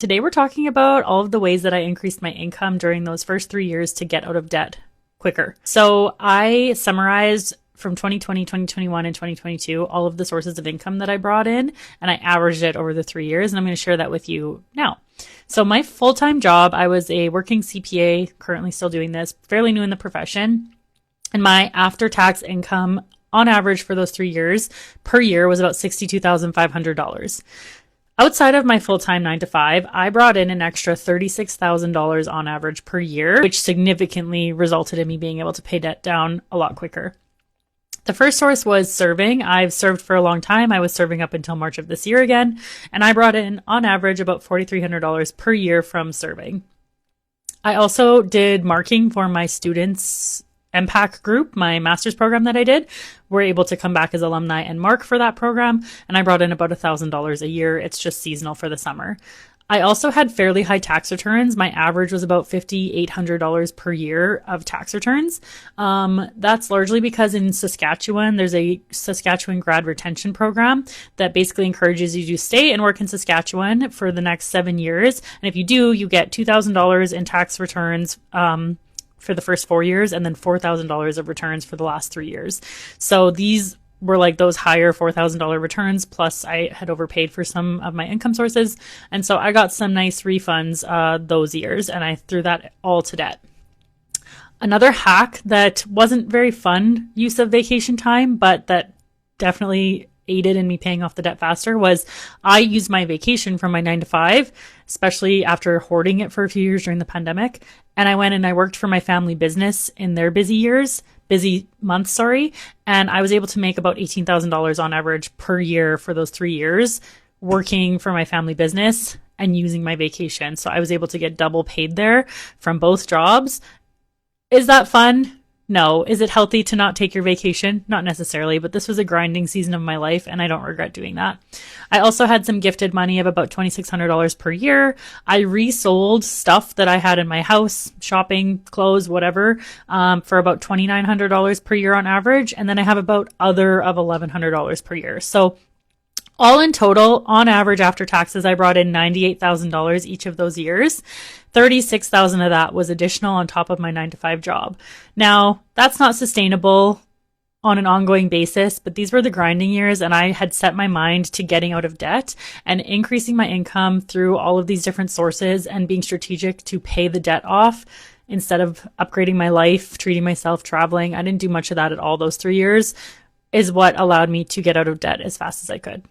Today we're talking about all of the ways that I increased my income during those first 3 years to get out of debt quicker. So I summarized from 2020, 2021, and 2022, all of the sources of income that I brought in, and I averaged it over the 3 years, and I'm going to share that with you now. So my full-time job, I was a working CPA, currently still doing this, fairly new in the profession, and my after-tax income on average for those 3 years per year was about $62,500. Outside of my full-time 9 to 5, I brought in an extra $36,000 on average per year, which significantly resulted in me being able to pay debt down a lot quicker. The first source was serving. I've served for a long time. I was serving up until March of this year again, and I brought in on average about $4,300 per year from serving. I also did marking for my students' MPAC group, my master's program that I did. We're able to come back as alumni and mark for that program, and I brought in about $1,000 a year. It's just seasonal for the summer. I also had fairly high tax returns. My average was about $5,800 per year of tax returns. That's largely because in Saskatchewan, there's a Saskatchewan grad retention program that basically encourages you to stay and work in Saskatchewan for the next 7 years. And if you do, you get $2,000 in tax returns for the first 4 years, and then $4,000 of returns for the last 3 years. So these were like those higher $4,000 returns, plus I had overpaid for some of my income sources. And so I got some nice refunds those years, and I threw that all to debt. Another hack that wasn't very fun use of vacation time, but that definitely aided in me paying off the debt faster, was I used my vacation from my 9 to 5, especially after hoarding it for a few years during the pandemic. And I went and I worked for my family business in their busy months, and I was able to make about $18,000 on average per year for those 3 years working for my family business and using my vacation. So I was able to get double paid there from both jobs. Is that fun? No. Is it healthy to not take your vacation? Not necessarily, but this was a grinding season of my life, and I don't regret doing that. I also had some gifted money of about $2,600 per year. I resold stuff that I had in my house, shopping, clothes, whatever, for about $2,900 per year on average. And then I have about other of $1,100 per year. So all in total, on average after taxes, I brought in $98,000 each of those years. $36,000 of that was additional on top of my 9 to 5 job. Now, that's not sustainable on an ongoing basis, but these were the grinding years, and I had set my mind to getting out of debt and increasing my income through all of these different sources and being strategic to pay the debt off instead of upgrading my life, treating myself, traveling. I didn't do much of that at all those 3 years, is what allowed me to get out of debt as fast as I could.